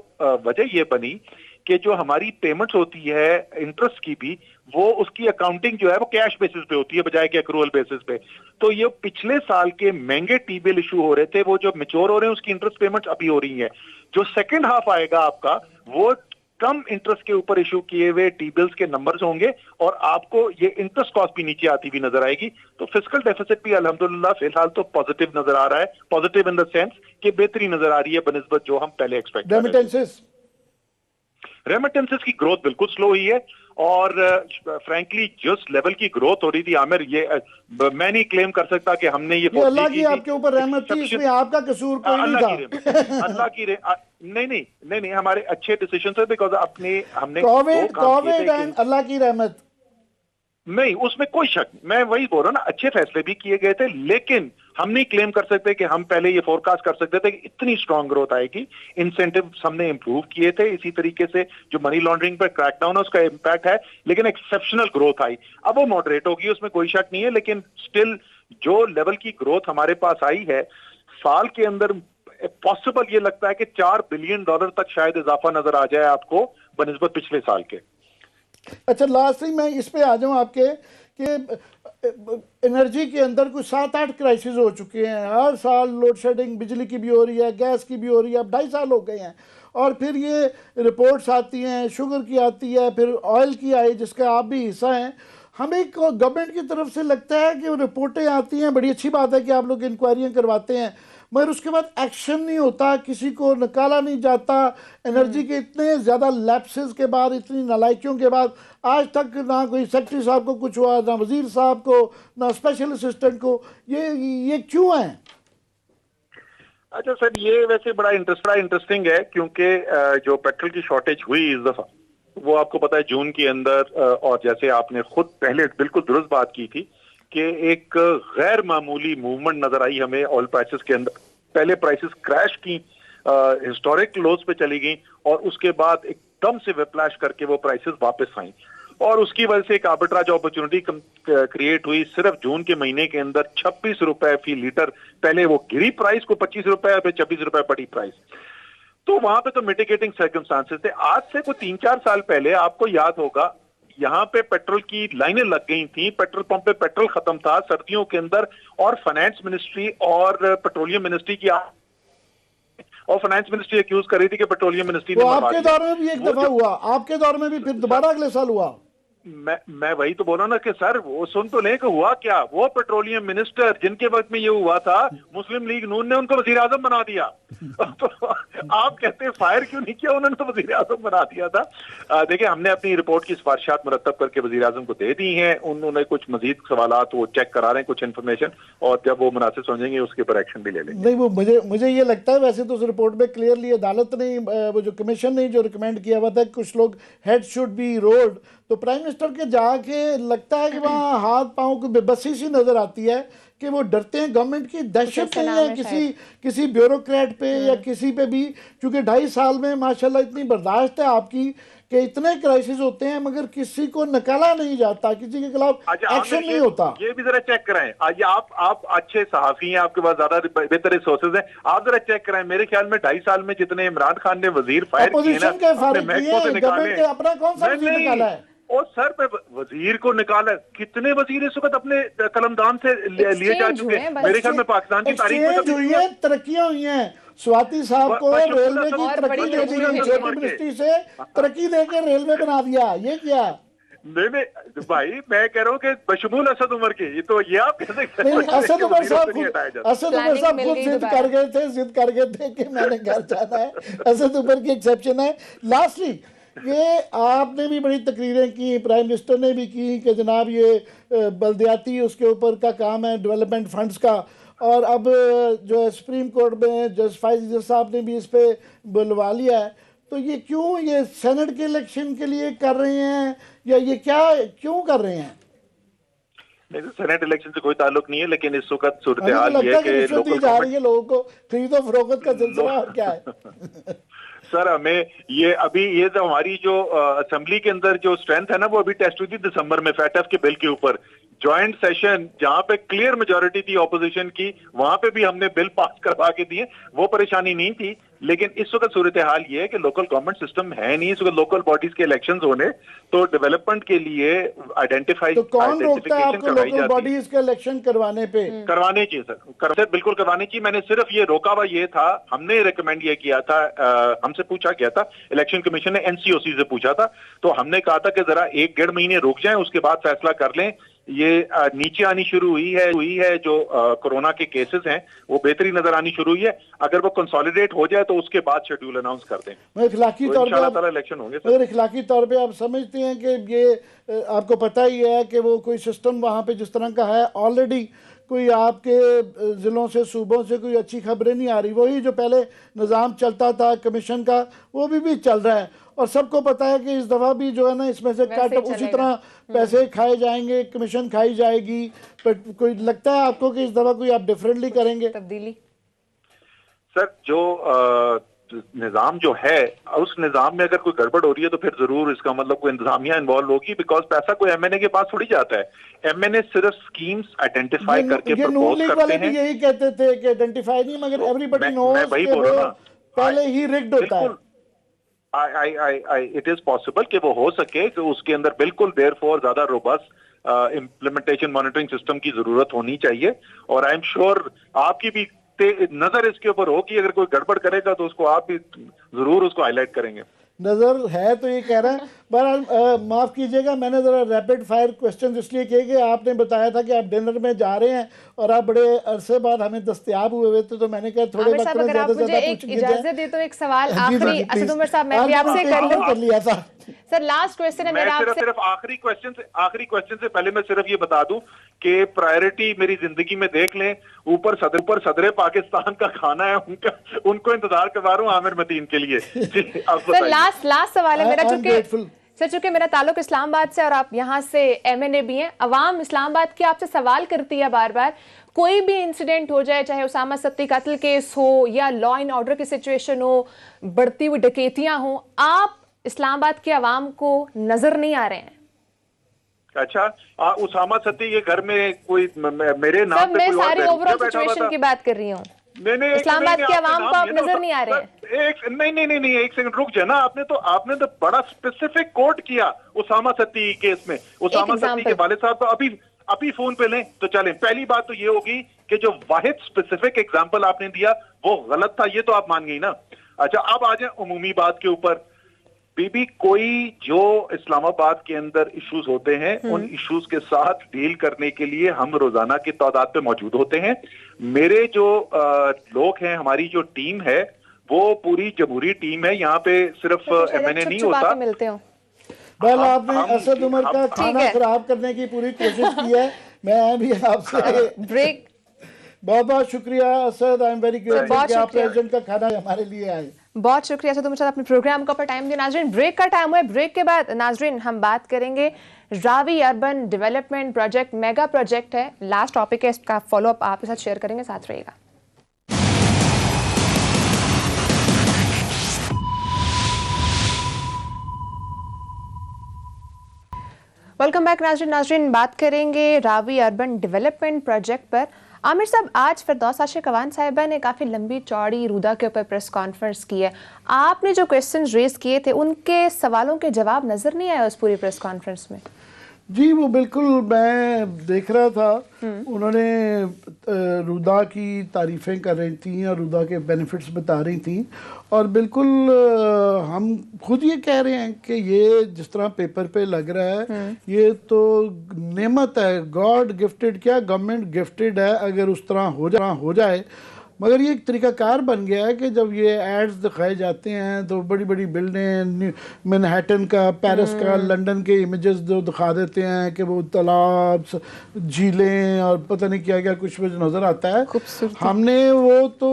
वजह ये बनी कि जो हमारी पेमेंट्स होती है इंटरेस्ट की भी, वो उसकी अकाउंटिंग जो है वो कैश बेसिस पे होती है बजाय कि एक्रूअल बेसिस पे। तो ये पिछले साल के महंगे टी बिल इशू हो रहे थे, वो जो मैच्योर हो रहे हैं उसकी इंटरेस्ट पेमेंट्स अभी हो रही है। जो सेकंड हाफ आएगा आपका, वो कम इंटरेस्ट के ऊपर इशू किए हुए टी बिल्स के नंबर्स होंगे और आपको ये इंटरेस्ट कॉस्ट भी नीचे आती हुई नजर आएगी। तो फिस्कल डेफिसिट भी अल्हम्दुलिल्लाह फिलहाल तो पॉजिटिव नजर आ रहा है। पॉजिटिव इन द सेंस कि बेहतरी नजर आ रही है बनिस्बत जो हम पहले एक्सपेक्ट कर रहे थे। रेमिटेंसेस की ग्रोथ बिल्कुल स्लो हुई है और फ्रैंकली जिस लेवल की ग्रोथ हो रही थी आमिर, ये मैं नहीं क्लेम कर सकता कि हमने ये अल्लाह की आपके ऊपर रहमत थी, इसमें आपका कसूर कोई नहीं था। अल्लाह की नहीं, हमारे अच्छे डिसीजन थे बिकॉज हमने कोविड एंड अल्लाह की रहमत नहीं, उसमें कोई शक, मैं वही बोल रहा हूं ना, अच्छे फैसले भी किए गए थे, लेकिन हम नहीं क्लेम कर सकते कि हम पहले ये फोरकास्ट कर सकते थे कि इतनी स्ट्रांग ग्रोथ आएगी। इंसेंटिव्स हमने इंप्रूव किए थे, इसी तरीके से जो मनी लॉन्ड्रिंग पर क्रैकडाउन है उसका इंपैक्ट है, लेकिन एक्सेप्शनल ग्रोथ आई। अब वो मॉडरेट होगी, उसमें कोई शक नहीं है, लेकिन स्टिल जो लेवल की ग्रोथ हमारे पास आई है साल के अंदर, पॉसिबल ये लगता है कि $4 बिलियन तक शायद इजाफा नजर आ जाए आपको बनिस्बत पिछले साल के। अच्छा, लास्ट में मैं इस पे आ जाऊं आपके कि एनर्जी के अंदर कुछ 7-8 क्राइसिस हो चुके हैं। हर साल लोड शेडिंग बिजली की भी हो रही है, गैस की भी हो रही है, अब 2.5 साल हो गए हैं। और फिर ये रिपोर्ट्स आती हैं, शुगर की आती है, फिर ऑयल की आई जिसका आप भी हिस्सा हैं। हमें गवर्नमेंट की तरफ से लगता है कि रिपोर्टें आती हैं, बड़ी अच्छी बात है कि आप लोग इंक्वायरियाँ करवाते हैं, मगर उसके बाद एक्शन नहीं होता, किसी को निकाला नहीं जाता। एनर्जी के इतने ज़्यादा लैप्सेस के बाद, इतनी नालायकियों के बाद आज तक ना कोई सेक्रेटरी साहब को कुछ हुआ, ना वजीर साहब को, ना स्पेशल असिस्टेंट को। ये क्यों है? अच्छा सर, ये वैसे बड़ा इंटरेस्टिंग है क्योंकि जो पेट्रोल की शॉर्टेज हुई इस दफा, वो आपको पता है जून के अंदर, और जैसे आपने खुद पहले बिल्कुल दुरुस्त बात की थी कि एक गैर मामूली मूवमेंट नजर आई हमें ऑयल प्राइसेस के अंदर। पहले प्राइसेस क्रैश की, हिस्टोरिक लोज पे चली गई और उसके बाद एकदम से विप्लैश करके वो प्राइसेस वापस आई और उसकी वजह से एक आर्बिट्राज अपॉर्चुनिटी क्रिएट हुई। सिर्फ जून के महीने के अंदर 26 रुपए फी लीटर, पहले वो गिरी प्राइस को 25 रुपए, फिर 26 रुपए बढ़ी प्राइस। तो वहां पे तो मिटिगेटिंग सर्कमस्टांसेस थे। आज से कोई 3-4 साल पहले आपको याद होगा, यहाँ पे पेट्रोल की लाइनें लग गई थी, पेट्रोल पंप पे पेट्रोल खत्म था सर्दियों के अंदर, और फाइनेंस मिनिस्ट्री और पेट्रोलियम मिनिस्ट्री की, और फाइनेंस मिनिस्ट्री एक्यूज कर रही थी कि पेट्रोलियम मिनिस्ट्री ने आपके दौर में भी एक दफा हुआ, आपके दौर में भी फिर दोबारा अगले साल हुआ। मैं वही तो बोला ना कि सर वो सुन तो लें कि हुआ क्या, वो पेट्रोलियम मिनिस्टर जिनके वक्त में ये हुआ था, मुस्लिम लीग नून ने उनको वजीर आजम बना दिया। तो आप कहते हैं फायर क्यों नहीं किया, उन्होंने तो वजीर आजम बना दिया था। देखिए हमने अपनी रिपोर्ट की सिफारिशात मुरतब करके वजीर आजम को दे दी हैं, उन्होंने कुछ मजीद सवालात वो चेक करा रहे हैं, कुछ इन्फॉर्मेशन, और जब वो मुनासिब समझेंगे उसके ऊपर एक्शन भी ले लेंगे। नहीं, वो मुझे ये लगता है वैसे तो उस रिपोर्ट में क्लियरली अदालत ने वो जो कमीशन ने जो रिकमेंड किया हुआ था कुछ लोग हेड शुड बी रोल्ड, तो प्राइम मिनिस्टर के जाके लगता है कि वहाँ हाथ पांव की बेबसी सी नजर आती है कि वो डरते हैं, गवर्नमेंट की दहशत नहीं है किसी ब्यूरोक्रेट पे या किसी पे भी, क्योंकि 2.5 साल में माशाल्लाह इतनी बर्दाश्त है आपकी कि इतने क्राइसिस होते हैं मगर किसी को निकाला नहीं जाता, किसी के खिलाफ एक्शन नहीं होता। ये भी जरा चेक कराएं। आज आप अच्छे सहाफी हैं, आपके पास ज्यादा बेहतर रिसोर्सेज हैं, आप जरा चेक कराएं। मेरे ख्याल में 2.5 साल में जितने इमरान खान ने वजीर फायर किए ना, गवर्नमेंट ने अपना कौन सा वजीर निकाला है? और सर पे वजीर को निकाला, कितने वजीर इस वक्त अपने कलमदान से लिए जा चुके हैं। मेरे ख्याल में पाकिस्तान की तारीख में तरक्कियां हुई हैं। स्वाति साहब को रेलवे की तरक्की दे दी गई, छोटी मिनिस्ट्री से तरक्की देकर रेलवे बना दिया, ये क्या? नहीं भाई, मैं कह रहा हूँ कि बशमूल असद उमर के, ये तो ये आप कैसे असद उमर साहब खुद जिद कर गए थे कि मैंने घर जाना है। असद उमर की एक्सेप्शन है। लास्टली ये आपने भी बड़ी तकरीरें की, प्राइम मिनिस्टर ने भी की कि जनाब ये बल्दियाती उसके ऊपर का काम है, डेवलपमेंट फंड्स का, और अब जो है सुप्रीम कोर्ट में जज फैज़ साहब ने भी इस पे बुलवा लिया है। तो ये क्यों, ये सेनेट के इलेक्शन के लिए कर रहे हैं या ये क्या क्यों कर रहे हैं? नहीं, तो सेनेट इलेक्शन से कोई ताल्लुक नहीं है, लेकिन इस वक्त सूरत हाल ये है कि लोकल जा रही है लोगों को, खरीदो फरोख्त का सिलसिला और क्या है? सर हमें ये अभी ये जो हमारी जो असेंबली के अंदर जो स्ट्रेंथ है ना, वो अभी टेस्ट हुई थी दिसंबर में फैटफ के बिल के ऊपर। ज्वाइंट सेशन जहां पे क्लियर मेजॉरिटी थी ऑपोजिशन की, वहां पे भी हमने बिल पास करवा के दिए, वो परेशानी नहीं थी। लेकिन इस वक्त सूरत हाल ये है कि लोकल गवर्नमेंट सिस्टम है नहीं, इस वक्त लोकल बॉडीज के इलेक्शंस होने, तो डेवलपमेंट के लिए तो कौन रोकता है आपको लोकल बॉडीज के इलेक्शन करवाने पे? करवाने चाहिए सर, बिल्कुल करवाने चाहिए। मैंने सिर्फ ये रोका हुआ ये था, हमने रिकमेंड ये किया था, हमसे पूछा गया था, इलेक्शन कमीशन ने एनसीओसी से पूछा था, तो हमने कहा था कि जरा 1-1.5 महीने रुक जाएं, उसके बाद फैसला कर लें। ये नीचे आनी शुरू हुई है जो कोरोना के केसेस हैं, वो बेहतरी नजर आनी शुरू हुई है। अगर वो कंसोलिडेट हो जाए तो उसके बाद शेड्यूल अनाउंस कर दें, इखलाकी तौर पे इलेक्शन होंगे। अगर इखलाकी तौर पे आप समझते हैं कि ये आपको पता ही है कि वो कोई सिस्टम वहाँ पे जिस तरह का है ऑलरेडी, कोई आपके ज़िलों से सूबों से कोई अच्छी खबरें नहीं आ रही, वही जो पहले निज़ाम चलता था कमीशन का वो भी चल रहा है, और सबको पता है कि इस दफ़ा भी जो है ना इसमें से कट उसी तरह पैसे खाए जाएंगे, कमीशन खाई जाएगी। पर कोई लगता है आपको कि इस दफ़ा कोई आप डिफरेंटली करेंगे तब्दीली? सर जो निजाम जो है, उस निजाम में अगर कोई गड़बड़ हो रही है तो फिर जरूर इसका मतलब कोई इंतजामिया इन्वॉल्व होगी, बिकॉज पैसा कोई एमएनए के पास थोड़ी जाता है। एमएनए सिर्फ स्कीम्स आइडेंटिफाई करके प्रपोज करते हैं। यही कहते थे कि आइडेंटिफाई नहीं, मगर एवरीबॉडी नोस कि वो पहले ही रिग्ड होता है। इट इज पॉसिबल कि वो हो सके, कि उसके अंदर बिल्कुल देयरफॉर ज्यादा रोबस्ट इम्प्लीमेंटेशन मॉनिटरिंग सिस्टम की जरूरत होनी चाहिए। और आई एम श्योर आपकी भी नजर इसके ऊपर होगी, अगर कोई गड़बड़ करेगा तो उसको आप भी जरूर उसको हाईलाइट करेंगे। नजर है तो ये कह रहा है। बहरहाल माफ कीजिएगा, मैंने जरा रैपिड फायर क्वेश्चन इसलिए किए कि आपने बताया था कि आप डिनर में जा रहे हैं और आप बड़े अरसे बाद हमें दस्तयाब हुए थे, तो मैंने कहा थोड़े वक्त में ज्यादा से ज्यादा पूछ लीजिए। इजाजत दे तो एक सवाल आखिरी, असद उमर साहब मैं भी आपसे कर लिया था सर, लास्ट क्वेश्चन है मेरा आपसे। सिर्फ आखिरी क्वेश्चन से पहले मैं सिर्फ ये बता दूं कि प्रायोरिटी मेरी जिंदगी में देख लें, ऊपर सदरे पाकिस्तान का खाना है, उनको इंतजार करवा रहा हूं आमिर मतीन के लिए। सर लास्ट सवाल है मेरा, चूंकि मेरा ताल्लुक इस्लामाबाद से और आप यहाँ से एमएनए भी हैं, अवाम इस्लामाबाद की आपसे सवाल करती है बार बार, कोई भी इंसिडेंट हो जाए, चाहे उसामा सत्ती कत्ल केस हो या लॉ एंड ऑर्डर की सिचुएशन हो, बढ़ती हुई डकैतियां हो, आप इस्लामाबाद के अवाम को नजर नहीं आ रहे हैं? अच्छा, उसामा सत्ती के घर में कोई मेरे नाम पे मैं सारी ओवरऑल सिचुएशन की बात कर रही हूँ, इस्लामाबाद के अवाम को आप नजर नहीं आ रहे हैं? नहीं, एक सेकंड रुक जाए ना। आपने तो बड़ा स्पेसिफिक कोट किया उसामा सत्ती केस में। उसामा सत्ती के वालिद साहब तो अभी फोन पे लें तो चलें। पहली बात तो ये होगी कि जो वाहिद स्पेसिफिक एग्जांपल आपने दिया वो गलत था, ये तो आप मान गई ना। अच्छा, अब आ जाए उमूमी बात के ऊपर। बीबी, कोई जो इस्लामाबाद के अंदर इश्यूज होते हैं उन इश्यूज के साथ डील करने के लिए हम रोजाना की तादाद पे मौजूद होते हैं। मेरे जो लोग हैं, हमारी जो टीम है वो पूरी जमहूरी टीम है। यहाँ पे सिर्फ एमएनए नहीं होता। मिलते हो बल आपने असद उमर का खाना खराब करने की पूरी कोशिश की है। मैं भी आपसे ब्रेक बहुत बहुत शुक्रिया Asad. I am very grateful कि आप शुक्रिया। प्रेसिडेंट का खाना हमारे लिए आए। बहुत शुक्रिया सर, तुमने अपने प्रोग्राम को पर टाइम दिया। नाजरीन, ब्रेक का टाइम हुआ है। ब्रेक के बाद नाजरीन हम बात करेंगे Ravi urban development project, mega project है, लास्ट टॉपिक है, इसका फॉलोअप आपके साथ शेयर करेंगे, साथ रहिएगा। वेलकम बैक नाजरीन, बात करेंगे रावी अर्बन डेवलपमेंट प्रोजेक्ट पर। आमिर साहब, आज फिरदौस आशिक अवान साहिबा ने काफ़ी लंबी चौड़ी रूदा के ऊपर प्रेस कॉन्फ्रेंस की है। आपने जो क्वेश्चन रेज किए थे उनके सवालों के जवाब नज़र नहीं आए उस पूरी प्रेस कॉन्फ्रेंस में? जी वो बिल्कुल मैं देख रहा था, उन्होंने रुदा की तारीफ़ें कर रही थी और रुदा के बेनिफिट्स बता रही थी, और बिल्कुल हम खुद ये कह रहे हैं कि ये जिस तरह पेपर पे लग रहा है ये तो नेमत है, गॉड गिफ्टेड, क्या गवर्नमेंट गिफ्टेड है अगर उस तरह हो जाए। मगर ये एक तरीकाकार बन गया है कि जब ये एड्स दिखाए जाते हैं तो बड़ी बड़ी बिल्डिंग, मैनहट्टन का, पेरिस का, लंदन के इमेजेस जो दिखा देते हैं कि वो तालाब, झीलें और पता नहीं क्या क्या कुछ मुझे नज़र आता है। हमने वो तो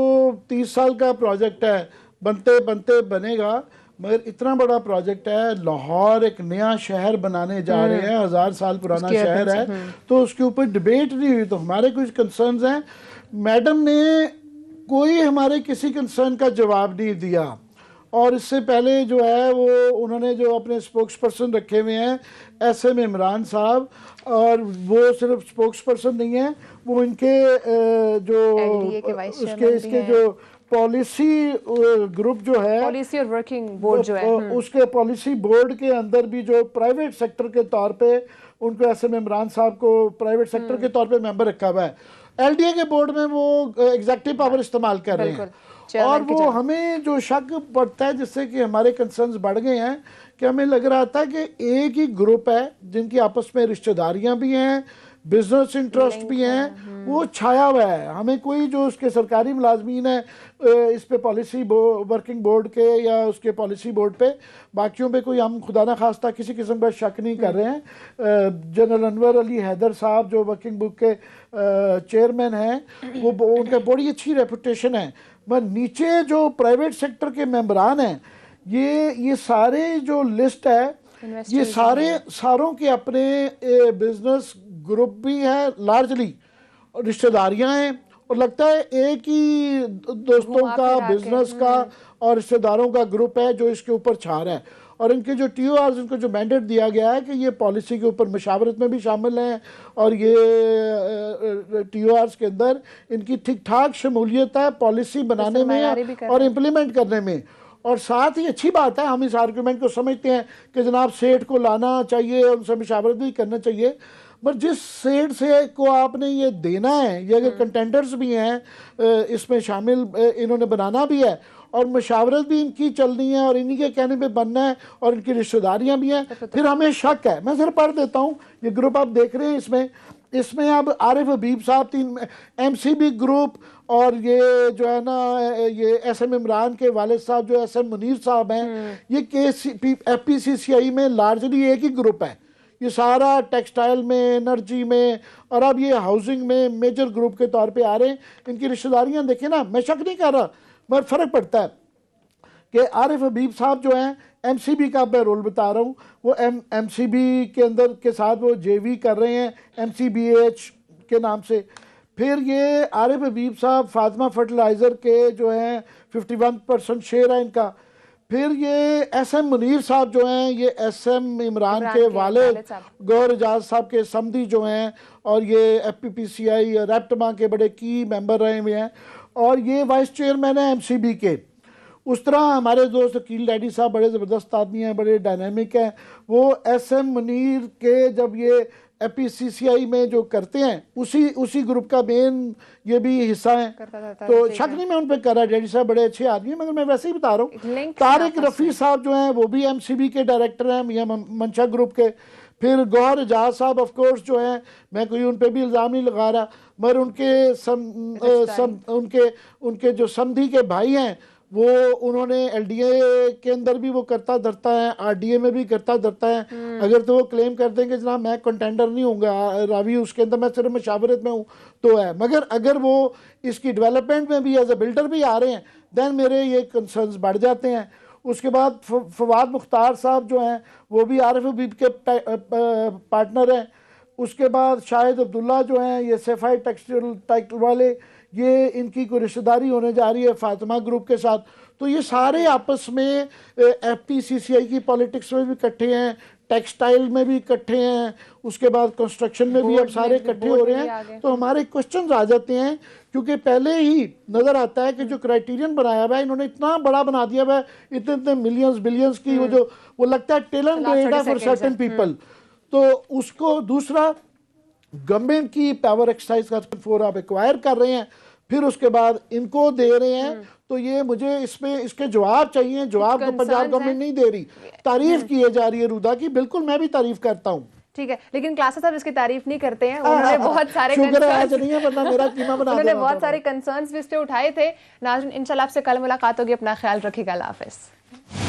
30 साल का प्रोजेक्ट है, बनते बनते बनेगा, मगर इतना बड़ा प्रोजेक्ट है। लाहौर एक नया शहर बनाने जा रहे हैं, 1000 साल पुराना शहर है, तो उसके ऊपर डिबेट नहीं हुई। तो हमारे कुछ कंसर्न्स हैं। मैडम ने कोई हमारे किसी कंसर्न का जवाब नहीं दिया, और इससे पहले जो है वो उन्होंने जो अपने स्पोक्स पर्सन रखे हुए हैं SM इमरान साहब, और वो सिर्फ स्पोक्स पर्सन नहीं है, वो इनके जो इसके जो पॉलिसी ग्रुप जो है, पॉलिसी और वर्किंग बोर्ड जो है, उसके पॉलिसी बोर्ड के अंदर भी जो प्राइवेट सेक्टर के तौर पे उनको SM इमरान साहब को प्राइवेट सेक्टर के तौर पे मेंबर रखा हुआ है। LDA के बोर्ड में वो एग्जेक्टिव पावर इस्तेमाल कर रहे हैं, और वो हमें जो शक पड़ता है जिससे कि हमारे कंसर्न्स बढ़ गए हैं कि हमें लग रहा था कि एक ही ग्रुप है जिनकी आपस में रिश्तेदारियां भी हैं, बिजनेस इंटरेस्ट भी हैं, वो छाया हुआ है। हमें कोई जो उसके सरकारी मुलाजमीन है इस पे पॉलिसी वर्किंग बोर्ड के या उसके पॉलिसी बोर्ड पे, बाकियों पे कोई हम खुदा ना खास्ता किसी किस्म का शक नहीं कर रहे हैं। जनरल अनवर अली हैदर साहब जो वर्किंग बुक के चेयरमैन हैं, वो उनका बड़ी अच्छी रेपुटेशन है, मगर नीचे जो प्राइवेट सेक्टर के मेंबरान हैं, ये सारे जो लिस्ट है, ये सारों के अपने बिजनेस ग्रुप भी हैं, लार्जली रिश्तेदारियां हैं, और लगता है एक ही दोस्तों का, बिजनेस का और रिश्तेदारों का ग्रुप है जो इसके ऊपर छा रहा है। और इनके जो TORs, इनको जो मैंडेट दिया गया है कि ये पॉलिसी के ऊपर मशावरत में भी शामिल हैं, और ये TORs के अंदर इनकी ठीक ठाक शमूलियत है पॉलिसी बनाने में और इम्प्लीमेंट करने में। और साथ ही अच्छी बात है, हम इस आर्गूमेंट को समझते हैं कि जनाब सेठ को लाना चाहिए, उनसे मशावरत भी करना चाहिए, पर जिस सेठ से को आपने ये देना है, ये अगर कंटेंडर्स भी हैं इसमें शामिल, इन्होंने बनाना भी है और मशावरत भी इनकी चलनी है और इन्हीं के कहने पे बनना है, और इनकी रिश्तेदारियां भी हैं, फिर हमें शक है। मैं सिर्फ पढ़ देता हूँ, ये ग्रुप आप देख रहे हैं, इसमें अब आरिफ हबीब साहब, 3 MCB ग्रुप, और ये जो है ना ये SM इमरान के वालिद साहब जो SM मुनीर साहब हैं, ये FPCCI में लार्जली एक ही ग्रुप है। ये सारा टेक्सटाइल में, एनर्जी में, और अब ये हाउसिंग में मेजर ग्रुप के तौर पे आ रहे हैं। इनकी रिश्तेदारियां देखिए ना, मैं शक नहीं कर रहा, मगर फ़र्क पड़ता है कि आरिफ हबीब साहब जो हैं, MCB का मैं रोल बता रहा हूँ, वो MCB के अंदर के साथ वो JV कर रहे हैं MCBH के नाम से। फिर ये आरिफ हबीब साहब फातिमा फर्टिलाइज़र के जो हैं 51% शेयर है इनका। फिर ये SM मुनीर साहब जो हैं, ये SM इमरान के वालिद गौर एजाज साहब के समधी जो हैं, और ये FPPCI रैप्टमा के बड़े की मेंबर रहे हुए हैं, और ये वाइस चेयरमैन है MCB के। उस तरह हमारे दोस्त अकील डैडी साहब बड़े ज़बरदस्त आदमी हैं, बड़े डायनेमिक हैं। वो SM मुनीर के जब ये FPCCI में जो करते हैं उसी ग्रुप का मेन ये भी हिस्सा है। तो शक नहीं मैं उन पे कर रहा, डैडी साहब बड़े अच्छे आदमी हैं, मगर मैं वैसे ही बता रहा हूँ। तारिक रफ़ी साहब जो हैं वो भी MCB के डायरेक्टर हैं मियां मंशा ग्रुप के। फिर गौहर एजाज साहब ऑफ कोर्स जो हैं, मैं कोई उन पे भी इल्ज़ाम नहीं लगा रहा, मगर उनके जो समधी के भाई हैं वो उन्होंने LDA के अंदर भी वो करता धरता है, RDA में भी करता धरता है। अगर तो वो क्लेम कर देंगे जनाब मैं कंटेंडर नहीं हूँगा रावी, उसके अंदर मैं सिर्फ मशावरत में हूँ तो है, मगर अगर वो इसकी डेवलपमेंट में भी एज ए बिल्डर भी आ रहे हैं दैन मेरे ये कंसर्न्स बढ़ जाते हैं। उसके बाद फवाद मुख्तार साहब जो हैं वो भी RFB के पार्टनर हैं। उसके बाद शाहिद अब्दुल्ला जो हैं ये सफाई टेक्सटाइल वाले, ये इनकी कोई रिश्तेदारी होने जा रही है फातिमा ग्रुप के साथ। तो ये सारे आपस में FPCCI की पॉलिटिक्स में भी इकट्ठे हैं, टेक्सटाइल में भी इकट्ठे हैं, उसके बाद कंस्ट्रक्शन में भी अब सारे इकट्ठे हो रहे हैं। तो हमारे क्वेश्चंस आ जाते हैं क्योंकि पहले ही नज़र आता है कि जो क्राइटेरियन बनाया हुआ है इन्होंने इतना बड़ा बना दिया हुआ है, इतने इतने मिलियंस बिलियंस की वो लगता है talent grade for certain people. तो उसको दूसरा गवर्नमेंट की पावर एक्सरसाइज का फोर आप एक्वायर कर रहे हैं, फिर उसके बाद इनको दे रहे हैं। तो ये मुझे इसमें इसके जवाब चाहिए, जवाब तो पंजाब गवर्नमेंट नहीं दे रही। तारीफ किए जा रही है रुदा की, बिल्कुल मैं भी तारीफ करता हूँ, ठीक है, लेकिन क्लासेस साहब इसकी तारीफ नहीं करते हैं। उन्होंने बहुत सारे बहुत सारे कंसर्न्स भी इस पे उठाए थे। नाज़रीन इंशाल्लाह आपसे कल मुलाकात होगी, अपना ख्याल रखिएगा, अल्लाह हाफ़िज़।